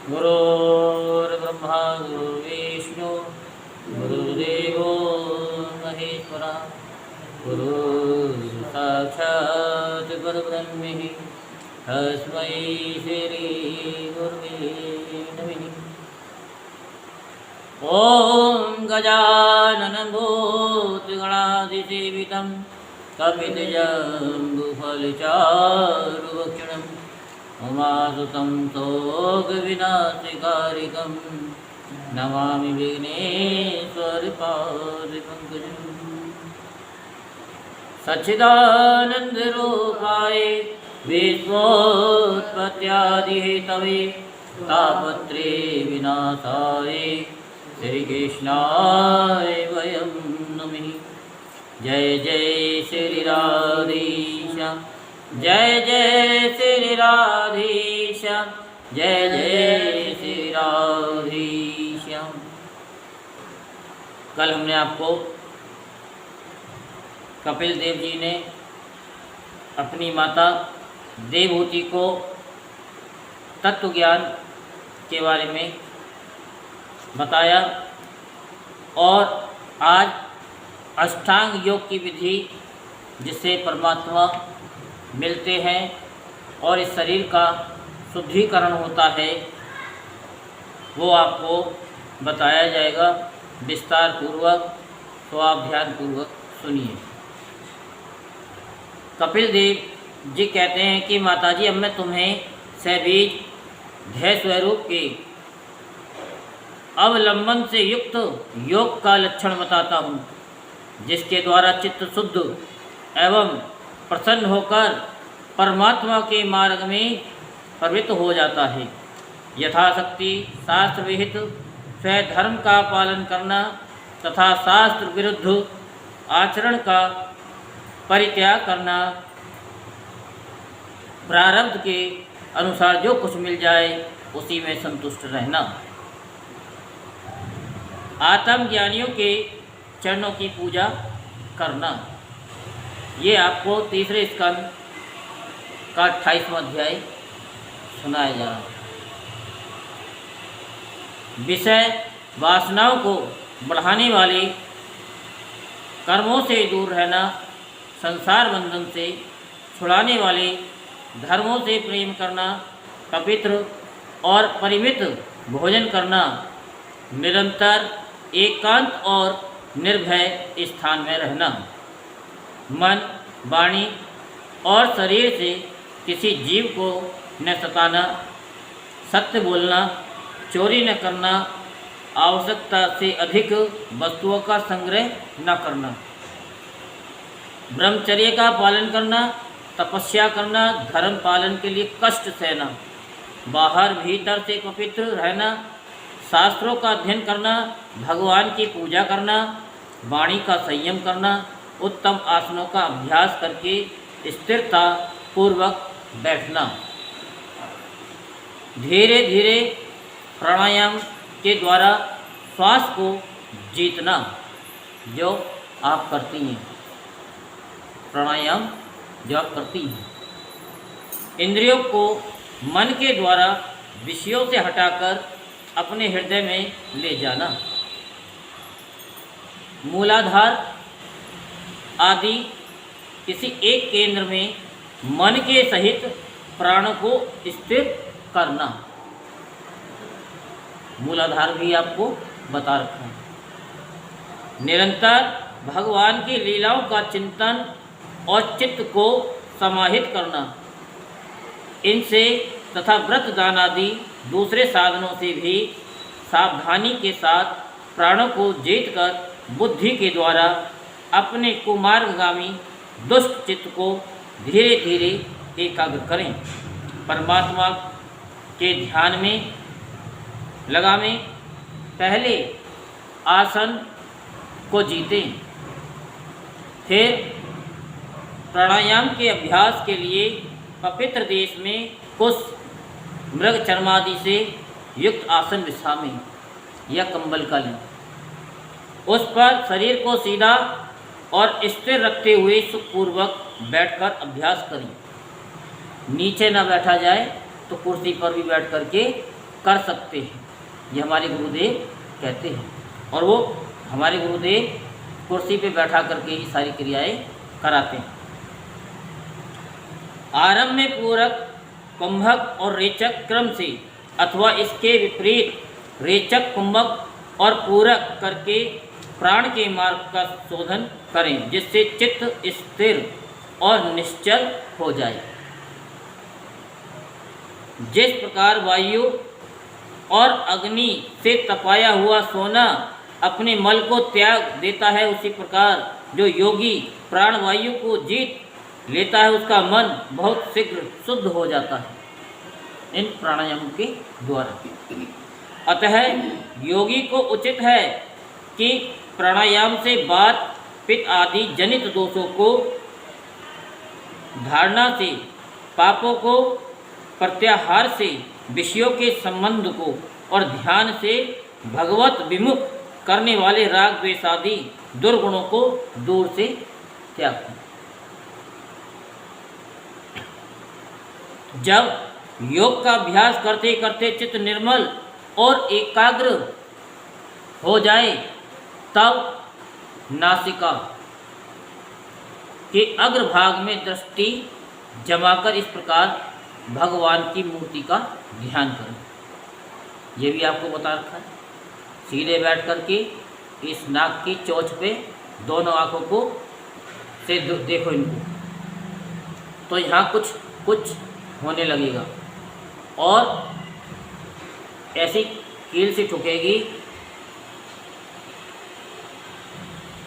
गुरुर्ब्रह्मा गुरुर्विष्णु गुरुर्देवो महेश्वरा गुरु साक्षात् परब्रह्म तस्मै श्री गुरुवे नमः। ओम गजाननं भूतगणाधिसेवितं कपितजम्बुफलचारुभक्षणम् उमासुतं शोकविनाशकारिकं नमामि विघ्नेश्वरपादपङ्कजं। सच्चिदानन्दरूपाय विश्वोत्पत्त्यादिहेतवे तापत्रे विनाशाय श्रीकृष्णाय वयं नमः। जय जय श्री राधेश, जय जय श्री राधेश, जय जय श्री राधेश। कल हमने आपको कपिल देव जी ने अपनी माता देवहूति को तत्व ज्ञान के बारे में बताया और आज अष्टांग योग की विधि जिससे परमात्मा मिलते हैं और इस शरीर का शुद्धिकरण होता है वो आपको बताया जाएगा विस्तार पूर्वक। तो आप ध्यान पूर्वक सुनिए। कपिल देव जी कहते हैं कि माताजी अब मैं तुम्हें सहबीज ध्येय स्वरूप के अवलंबन से युक्त योग का लक्षण बताता हूँ जिसके द्वारा चित्त शुद्ध एवं प्रसन्न होकर परमात्मा के मार्ग में प्रवृत्त हो जाता है। यथाशक्ति शास्त्र विहित स्वधर्म का पालन करना तथा शास्त्र विरुद्ध आचरण का परित्याग करना, प्रारब्ध के अनुसार जो कुछ मिल जाए उसी में संतुष्ट रहना, आत्मज्ञानियों के चरणों की पूजा करना। ये आपको तीसरे स्कंद का 28वां अध्याय सुनाया जा रहा है। विषय वासनाओं को बढ़ाने वाले कर्मों से दूर रहना, संसार बंधन से छुड़ाने वाले धर्मों से प्रेम करना, पवित्र और परिमित भोजन करना, निरंतर एकांत और निर्भय स्थान में रहना, मन वाणी और शरीर से किसी जीव को न सताना, सत्य बोलना, चोरी न करना, आवश्यकता से अधिक वस्तुओं का संग्रह न करना, ब्रह्मचर्य का पालन करना, तपस्या करना, धर्म पालन के लिए कष्ट सहना, बाहर भीतर से पवित्र रहना, शास्त्रों का अध्ययन करना, भगवान की पूजा करना, वाणी का संयम करना, उत्तम आसनों का अभ्यास करके स्थिरता पूर्वक बैठना, धीरे धीरे प्राणायाम के द्वारा श्वास को जीतना जो आप करती हैं, प्राणायाम जो आप करती हैं, इंद्रियों को मन के द्वारा विषयों से हटाकर अपने हृदय में ले जाना, मूलाधार आदि किसी एक केंद्र में मन के सहित प्राण को स्थिर करना। मूलाधार भी आपको बता रखा है। निरंतर भगवान की लीलाओं का चिंतन और चित्त को समाहित करना, इनसे तथा व्रत दान आदि दूसरे साधनों से भी सावधानी के साथ प्राणों को जीतकर बुद्धि के द्वारा अपने कुमार्गगामी दुष्ट चित्त को धीरे धीरे एकाग्र करें। परमात्मा के ध्यान में लगावें। पहले आसन को जीतें, फिर प्राणायाम के अभ्यास के लिए पवित्र देश में कुछ मृग चर्मादि से युक्त आसन बिछावें या कंबल का लें। उस पर शरीर को सीधा और स्थिर रखते हुए सुखपूर्वक बैठकर अभ्यास करें। नीचे न बैठा जाए तो कुर्सी पर भी बैठ करके कर सकते हैं, ये हमारे गुरुदेव कहते हैं। और वो हमारे गुरुदेव कुर्सी पे बैठा करके ही सारी क्रियाएं कराते हैं। आरंभ में पूरक, कुंभक और रेचक क्रम से अथवा इसके विपरीत रेचक, कुंभक और पूरक करके प्राण के मार्ग का शोधन करें, जिससे चित्त स्थिर और निश्चल हो जाए। जिस प्रकार वायु और अग्नि से तपाया हुआ सोना अपने मल को त्याग देता है, उसी प्रकार जो योगी प्राण वायु को जीत लेता है उसका मन बहुत शीघ्र शुद्ध हो जाता है इन प्राणायामों के द्वारा। अतः योगी को उचित है कि प्राणायाम से वात, पित्त आदि जनित दोषों को, धारणा से, पापों को, प्रत्याहार से, विषयों के संबंध को और ध्यान से भगवत विमुख करने वाले राग द्वेष आदि दुर्गुणों को दूर से त्याग करें। जब योग का अभ्यास करते करते चित्त निर्मल और एकाग्र हो जाए तब नासिका के अग्रभाग में दृष्टि जमाकर इस प्रकार भगवान की मूर्ति का ध्यान करें। ये भी आपको बता रखा है। सीधे बैठ करके इस नाक की चोंच पे दोनों आँखों को से देखो इनको, तो यहाँ कुछ कुछ होने लगेगा और ऐसी कील से ठुकेगी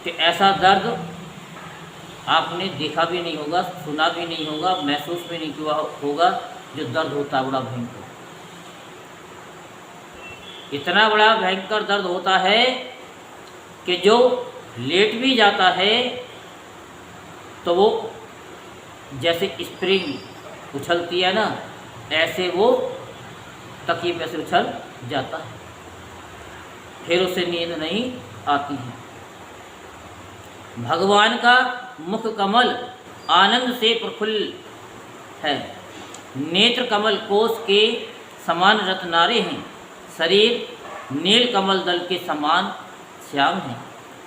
कि ऐसा दर्द आपने देखा भी नहीं होगा, सुना भी नहीं होगा, महसूस भी नहीं किया होगा। जो दर्द होता है बड़ा भयंकर, इतना बड़ा भयंकर दर्द होता है कि जो लेट भी जाता है तो वो जैसे स्प्रिंग उछलती है ना, ऐसे वो तकिए पे से उछल जाता है, फिर उसे नींद नहीं आती है। भगवान का मुख कमल आनंद से प्रफुल्ल है, नेत्र कमल कोष के समान रत्नारे हैं, शरीर नील कमल दल के समान श्याम है,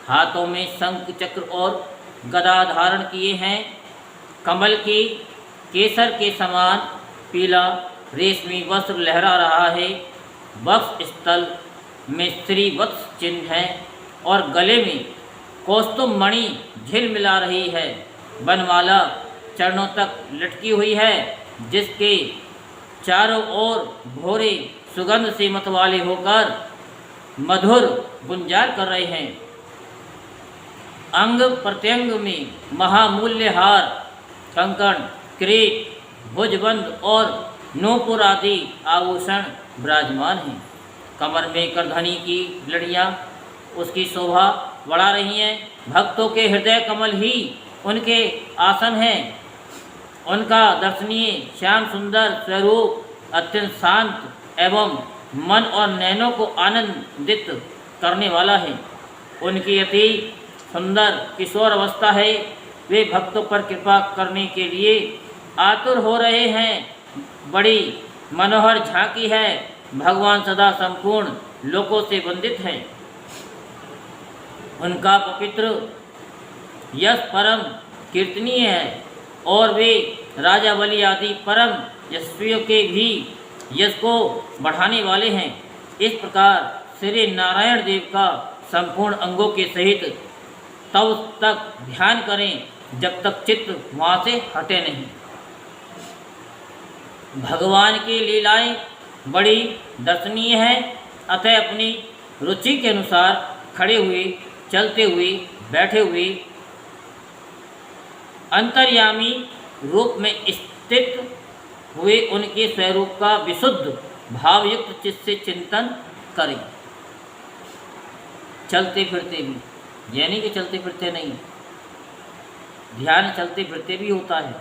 हाथों में शंख चक्र और गदा धारण किए हैं, कमल की केसर के समान पीला रेशमी वस्त्र लहरा रहा है, वक्ष स्थल में श्री वत्स चिन्ह है और गले में कौस्तुभ मणि झिलमिला रही है, बनमाला चरणों तक लटकी हुई है, जिसके चारों ओर भोरे सुगंध से मतवाले होकर मधुर गुंजार कर रहे हैं। अंग प्रत्यंग में महामूल्य हार, कंकण, किरीट, भुजबंद और नूपुर आदि आभूषण विराजमान हैं। कमर में करधनी की लड़ियाँ उसकी शोभा बढ़ा रही हैं। भक्तों के हृदय कमल ही उनके आसन हैं। उनका दर्शनीय श्याम सुंदर स्वरूप अत्यंत शांत एवं मन और नैनों को आनंदित करने वाला है। उनकी अति सुंदर किशोर अवस्था है। वे भक्तों पर कृपा करने के लिए आतुर हो रहे हैं। बड़ी मनोहर झांकी है। भगवान सदा संपूर्ण लोकों से वंदित हैं। उनका पवित्र यश परम कीर्तनीय है और वे राजा बलि आदि परम यशस्वियों के भी यश को बढ़ाने वाले हैं। इस प्रकार श्री नारायण देव का संपूर्ण अंगों के सहित तब तक ध्यान करें जब तक चित्त वहाँ से हटे नहीं। भगवान की लीलाएं बड़ी दर्शनीय हैं। अतः अपनी रुचि के अनुसार खड़े हुए, चलते हुए, बैठे हुए अंतर्यामी रूप में स्थित हुए उनके स्वरूप का विशुद्ध भावयुक्त चित्त से चिंतन करें। चलते फिरते भी, यानी कि चलते फिरते नहीं, ध्यान चलते फिरते भी होता है।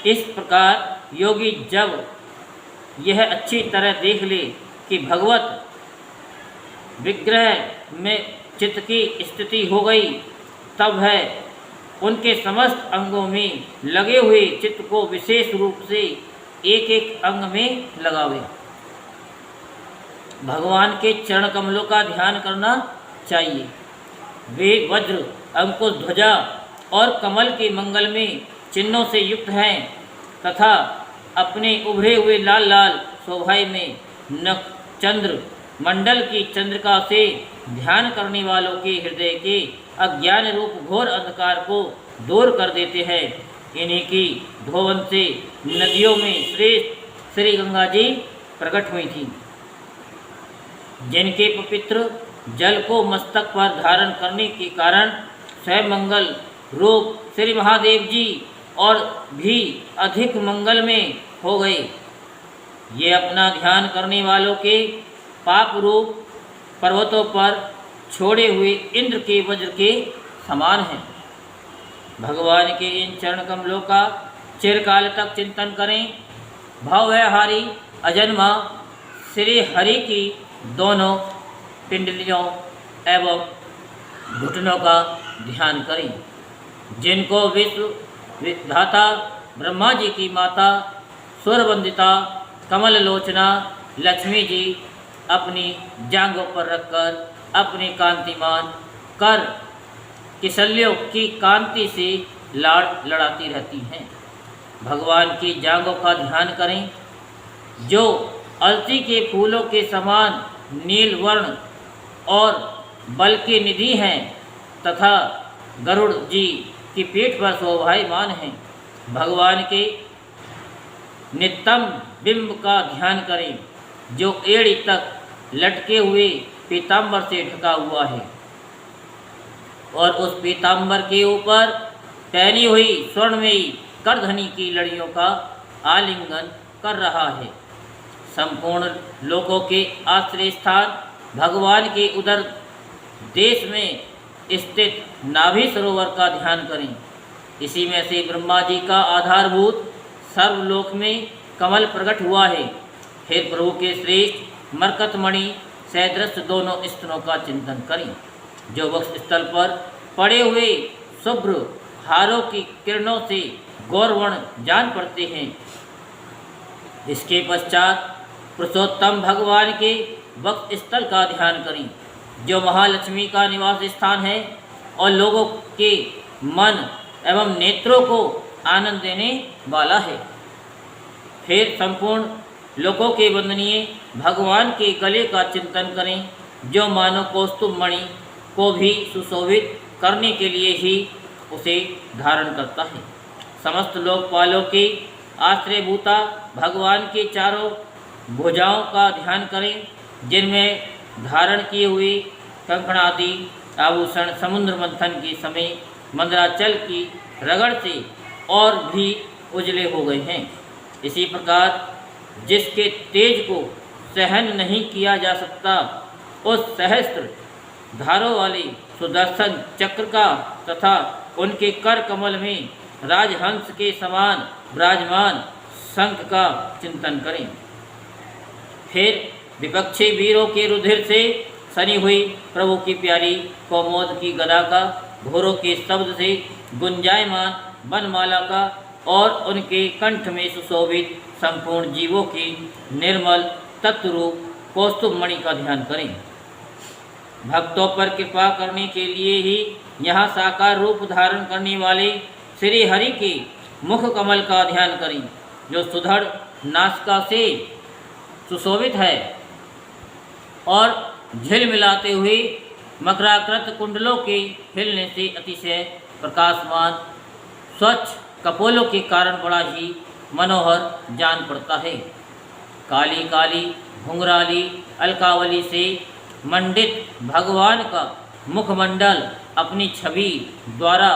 इस प्रकार योगी जब यह अच्छी तरह देख ले कि भगवत विग्रह में चित्त की स्थिति हो गई, तब है उनके समस्त अंगों में लगे हुए चित्त को विशेष रूप से एक एक अंग में लगावे। भगवान के चरण कमलों का ध्यान करना चाहिए। वे वज्र, अंकुश, ध्वजा और कमल के मंगल में चिन्हों से युक्त हैं तथा अपने उभरे हुए लाल लाल शोभाए में नख चंद्र मंडल की चंद्रिका से ध्यान करने वालों के हृदय के अज्ञान रूप घोर अंधकार को दूर कर देते हैं। इन्हीं की धोवन से नदियों में श्रेष्ठ श्री गंगा जी प्रकट हुई थी, जिनके पवित्र जल को मस्तक पर धारण करने के कारण स्वयं मंगल रूप श्री महादेव जी और भी अधिक मंगल में हो गए। ये अपना ध्यान करने वालों के पाप रूप पर्वतों पर छोड़े हुए इंद्र के वज्र के समान हैं। भगवान के इन चरण कमलों का चिरकाल तक चिंतन करें। भवहारी अजन्मा श्री हरि की दोनों पिंडलियों एवं घुटनों का ध्यान करें, जिनको विश्व विधाता ब्रह्मा जी की माता सुरवंदिता कमल लोचना लक्ष्मी जी अपनी जांघों पर रखकर अपने कांतिमान कर किशल्यों की कांति से लाड़ लड़ाती रहती हैं। भगवान की जांघों का ध्यान करें, जो अलसी के फूलों के समान नील वर्ण और बल की निधि हैं तथा गरुड़ जी की पीठ पर शोभायमान हैं। भगवान के नित्यम बिंब का ध्यान करें, जो एड़ी तक लटके हुए पीताम्बर से ढका हुआ है और उस पीताम्बर के ऊपर पहनी हुई स्वर्णमयी करधनी की लड़ियों का आलिंगन कर रहा है। संपूर्ण लोकों के आश्रय स्थान भगवान के उदर देश में स्थित नाभि सरोवर का ध्यान करें। इसी में से ब्रह्मा जी का आधारभूत सर्वलोक में कमल प्रकट हुआ है। हे प्रभु के श्रेष्ठ मरकतमणि सदृश दोनों स्तनों का चिंतन करें, जो वक्ष स्थल पर पड़े हुए शुभ्र हारों की किरणों से गौरवर्ण जान पड़ते हैं। इसके पश्चात पुरुषोत्तम भगवान के वक्ष स्थल का ध्यान करें, जो महालक्ष्मी का निवास स्थान है और लोगों के मन एवं नेत्रों को आनंद देने वाला है। फिर संपूर्ण लोगों के वंदनीय भगवान के गले का चिंतन करें, जो मानव कौस्तुभ मणि को भी सुशोभित करने के लिए ही उसे धारण करता है। समस्त लोकपालों के आश्रयभूता भगवान के चारों भुजाओं का ध्यान करें, जिनमें धारण किए हुए कंकणादि आभूषण समुद्र मंथन के समय मंदराचल की रगड़ से और भी उजले हो गए हैं। इसी प्रकार जिसके तेज को सहन नहीं किया जा सकता, उस सहस्त्र धारों वाले सुदर्शन चक्र का तथा उनके कर कमल में राजहंस के समान विराजमान शंख का चिंतन करें। फिर विपक्षी वीरों के रुधिर से सनी हुई प्रभु की प्यारी कौमोद की गदा का, घोरों के शब्द से गुंजायमान वनमाला का और उनके कंठ में सुशोभित संपूर्ण जीवों की निर्मल तत्वरूप कौस्तुभ मणि का ध्यान करें। भक्तों पर कृपा करने के लिए ही यहाँ साकार रूप धारण करने वाले श्री हरि के मुख कमल का ध्यान करें, जो सुधड़ नासिका से सुशोभित है और झिलमिलाते हुए मकराकृत कुंडलों के हिलने से अतिशय प्रकाशमान स्वच्छ कपोलों के कारण बड़ा ही मनोहर जान पड़ता है। काली काली घुंघराली अलकावली से मंडित भगवान का मुखमंडल अपनी छवि द्वारा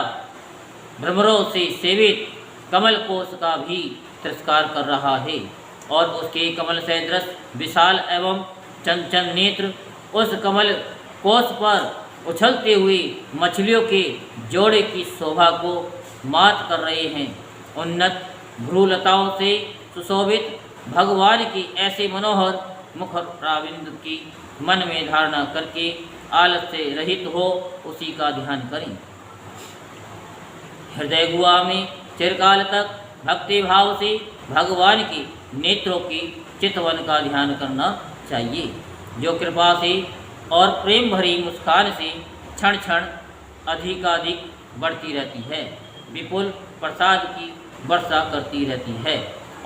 भ्रमरों से सेवित कमल कोश का भी तिरस्कार कर रहा है और उसके कमल सदृश विशाल एवं चंचल नेत्र उस कमल कोश पर उछलते हुए मछलियों के जोड़े की शोभा को मात कर रहे हैं। उन्नत भ्रूलताओं से सुशोभित भगवान की ऐसे मनोहर मुखराविंद की मन में धारणा करके आलस से रहित हो उसी का ध्यान करें। हृदय गुहा में चिरकाल तक भक्ति भाव से भगवान के नेत्रों की चितवन का ध्यान करना चाहिए। जो कृपा से और प्रेम भरी मुस्कान से क्षण क्षण अधिकाधिक बढ़ती रहती है, विपुल प्रसाद की वर्षा करती रहती है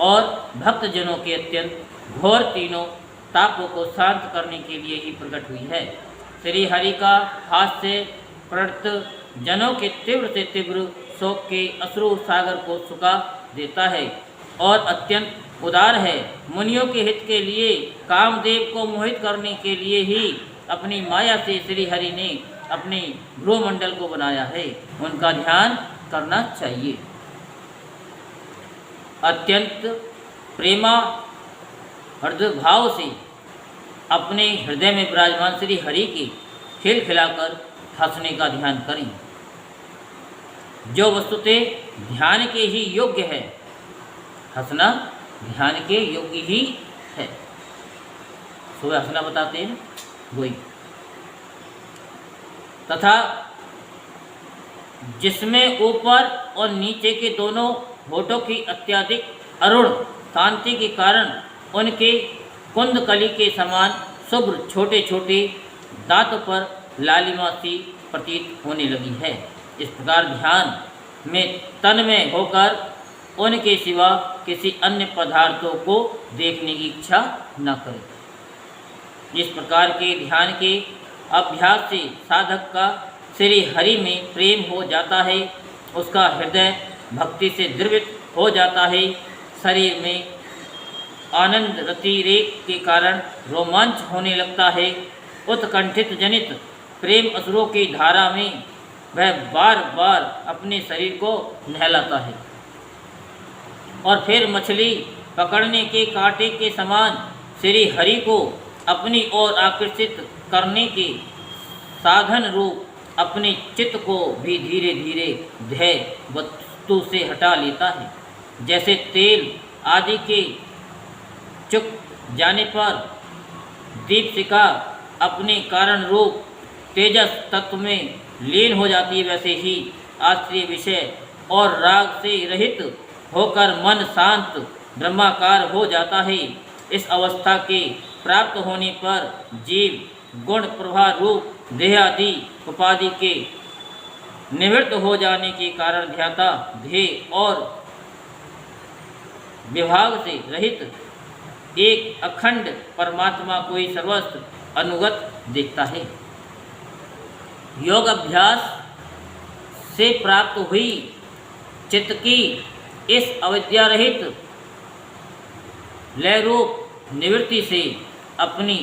और भक्तजनों के अत्यंत घोर तीनों तापों को शांत करने के लिए ही प्रकट हुई है। श्री हरि का हास्य प्रवृत्त जनों के तीव्र से तीव्र शोक के अश्रु सागर को सुखा देता है और अत्यंत उदार है। मुनियों के हित के लिए, कामदेव को मोहित करने के लिए ही अपनी माया से श्री हरि ने अपने भ्रूमंडल को बनाया है। उनका ध्यान करना चाहिए। अत्यंत प्रेमा हृदय भाव से अपने हृदय में विराजमान श्री हरि के खिल खिलाकर हंसने का ध्यान करें, जो वस्तुतः ध्यान के ही योग्य है। हंसना ध्यान के योग्य ही है। सुबह हंसना बताते हैं वही, तथा जिसमें ऊपर और नीचे के दोनों होठों की अत्यधिक अरुण कांति के कारण उनके कुंदकली के समान शुभ्र छोटे छोटे दांतों पर लालिमा सी प्रतीत होने लगी है। इस प्रकार ध्यान में तन्मय होकर उनके सिवा किसी अन्य पदार्थों को देखने की इच्छा न करें। इस प्रकार के ध्यान के अभ्यास से साधक का श्री हरि में प्रेम हो जाता है, उसका हृदय भक्ति से द्रवित हो जाता है, शरीर में आनंद रतिरेक के कारण रोमांच होने लगता है। उत्कंठित जनित प्रेम असुरों की धारा में वह बार बार अपने शरीर को नहलाता है और फिर मछली पकड़ने के कांटे के समान श्री हरि को अपनी ओर आकर्षित करने के साधन रूप अपने चित्त को भी धीरे धीरे ध्येय वस्तु से हटा लेता है। जैसे तेल आदि के चुक जाने पर दीपशिखा अपने कारण रूप तेजस तत्व में लीन हो जाती है, वैसे ही आश्रय विषय और राग से रहित होकर मन शांत ब्रह्माकार हो जाता है। इस अवस्था के प्राप्त होने पर जीव गुण प्रभा रूप देहादि उपाधि के निवृत्त हो जाने के कारण ध्याता ध्येय और विभाग से रहित एक अखंड परमात्मा को ही सर्वस्व अनुगत देखता है। योग अभ्यास से प्राप्त हुई चित्त की इस अविद्या रहित लय रूप निवृत्ति से अपनी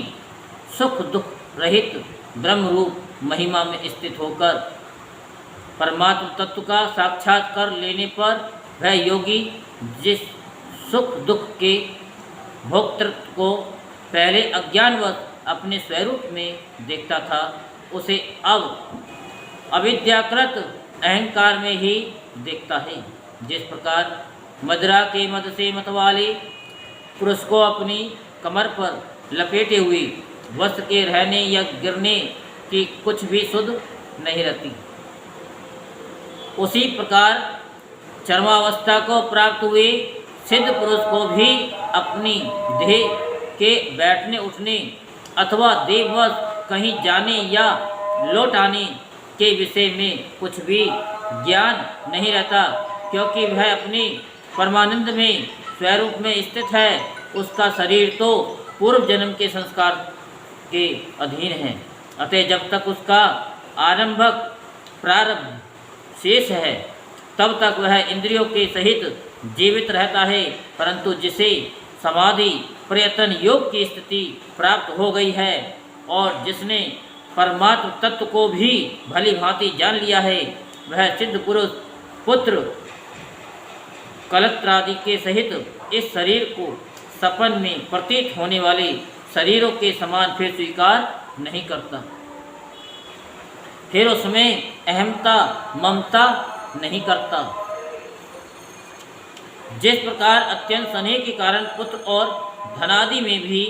सुख दुख रहित ब्रह्म रूप महिमा में स्थित होकर परमात्म तत्व का साक्षात कर लेने पर वह योगी जिस सुख दुख के भोक्तृत्व को पहले अज्ञानवश अपने स्वरूप में देखता था, उसे अब अविद्याकृत अहंकार में ही देखता है। जिस प्रकार मदिरा के मद से मतवाले पुरुष को अपनी कमर पर लपेटे हुए वस्त्र के रहने या गिरने की कुछ भी सुध नहीं रहती, उसी प्रकार चरमावस्था को प्राप्त हुए सिद्ध पुरुष को भी अपनी देह के बैठने उठने अथवा देववश कहीं जाने या लौट आने के विषय में कुछ भी ज्ञान नहीं रहता, क्योंकि वह अपने परमानंद में स्वरूप में स्थित है। उसका शरीर तो पूर्व जन्म के संस्कार के अधीन है, अतः जब तक उसका आरंभक प्रारब्ध शेष है तब तक वह इंद्रियों के सहित जीवित रहता है। परंतु जिसे समाधि प्रयत्न योग की स्थिति प्राप्त हो गई है और जिसने परमात्म तत्व को भी भली भांति जान लिया है, वह सिद्ध पुरुष पुत्र कलत्रादि के सहित इस शरीर को सपन में प्रतीत होने वाले शरीरों के समान फिर स्वीकार नहीं करता, फिर उसमें अहमता ममता नहीं करता। जिस प्रकार अत्यंत स्नेह के कारण पुत्र और धनादि में भी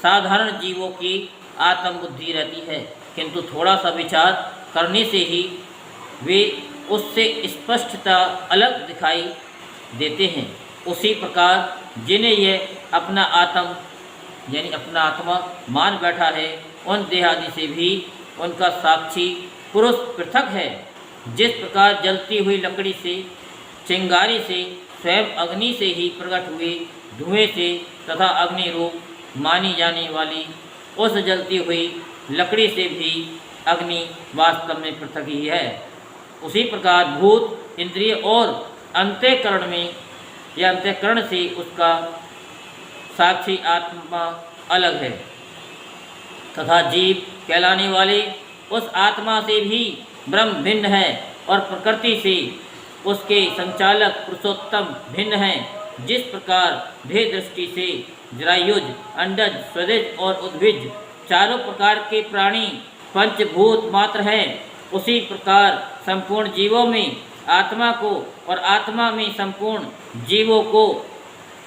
साधारण जीवों की आत्मबुद्धि रहती है, किंतु थोड़ा सा विचार करने से ही वे उससे स्पष्टता अलग दिखाई देते हैं, उसी प्रकार जिन्हें यह अपना आत्म यानी अपना आत्मा मान बैठा है, उन देहादि से भी उनका साक्षी पुरुष पृथक है। जिस प्रकार जलती हुई लकड़ी से, चिंगारी से, स्वयं अग्नि से ही प्रकट हुए धुएं से तथा अग्नि रूप मानी जाने वाली उस जलती हुई लकड़ी से भी अग्नि वास्तव में पृथक ही है, उसी प्रकार भूत, इंद्रिय और अंतःकरण में या अंतःकरण से उसका साक्षी आत्मा अलग है तथा जीव कहलाने वाले उस आत्मा से भी ब्रह्म भिन्न है और प्रकृति से उसके संचालक पुरुषोत्तम भिन्न हैं। जिस प्रकार भेद दृष्टि से जरायुज, अंडज, स्वदेज और उद्भिज चारों प्रकार के प्राणी पंचभूत मात्र हैं, उसी प्रकार संपूर्ण जीवों में आत्मा को और आत्मा में संपूर्ण जीवों को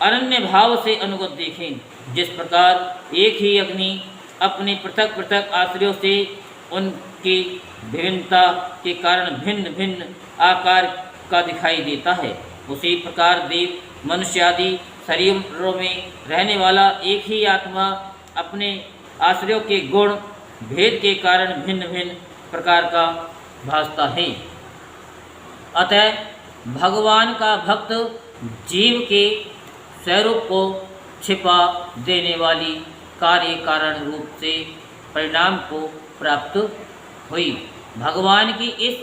अनन्य भाव से अनुगत देखें। जिस प्रकार एक ही अग्नि अपने पृथक पृथक आश्रयों से उनकी विभिन्नता के कारण भिन्न भिन्न आकार का दिखाई देता है, उसी प्रकार देव, मनुष्य आदि शरीरों में रहने वाला एक ही आत्मा अपने आश्रयों के गुण भेद के कारण भिन्न भिन्न प्रकार का भासता है। अतः भगवान का भक्त जीव के स्वरूप को छिपा देने वाली कार्य कारण रूप से परिणाम को प्राप्त हुई। भगवान की इस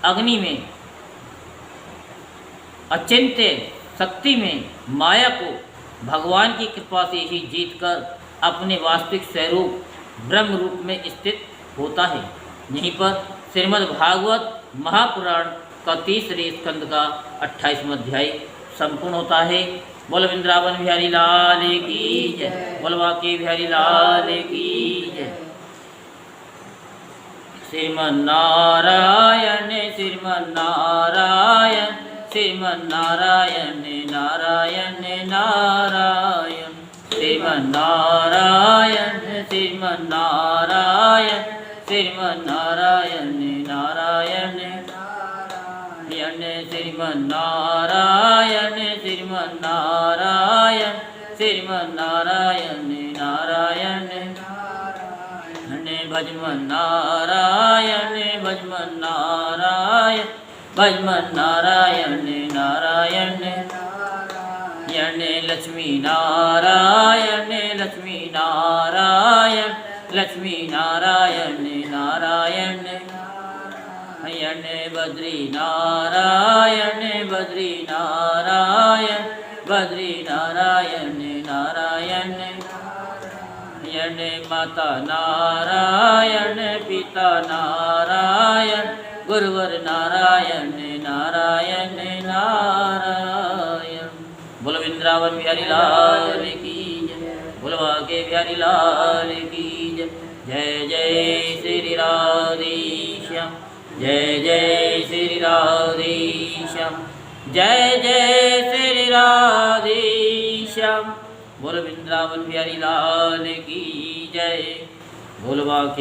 अग्नि में, अचिंत्य शक्ति में माया को भगवान की कृपा से ही जीतकर अपने वास्तविक स्वरूप ब्रह्म रूप में स्थित होता है। यहीं पर श्रीमद् भागवत महापुराण का तीसरे स्कंद का 28वां अध्याय संपूर्ण होता है। बोल वृंदावन बिहारी लाल की जय, बोल बांके बिहारी लाल की जय। श्रीमन्नारायण श्रीमन्नारायण श्रीमन्नारायण नारायण नारायण श्रीमन्नारायण श्रीमन्नारायण श्रीमन्नारायण नारायण नारायण श्रीमन्नारायण श्रीमन्नारायण श्रीमन्नारायण नारायण भजमन नारायण भजमन नारायण भजमन नारायण नारायण नारायण लक्ष्मी नारायण लक्ष्मी नारायण लक्ष्मी नारायण नारायण नारायण बद्री नारायण बद्री नारायण बद्री नारायण नारायण माता नारायण पिता नारायण गुरुवर नारायण नारायण नारायण। बोल वृंदावन बिहारी लाल की जय, बोल बांके बिहारी लाल की जय। जय जय श्री राधेश्याम, जय जय श्री राधेश्याम, जय जय श्री राधेश्याम। बोल वृंदावन बिहारी लाल की जय, बोल बांके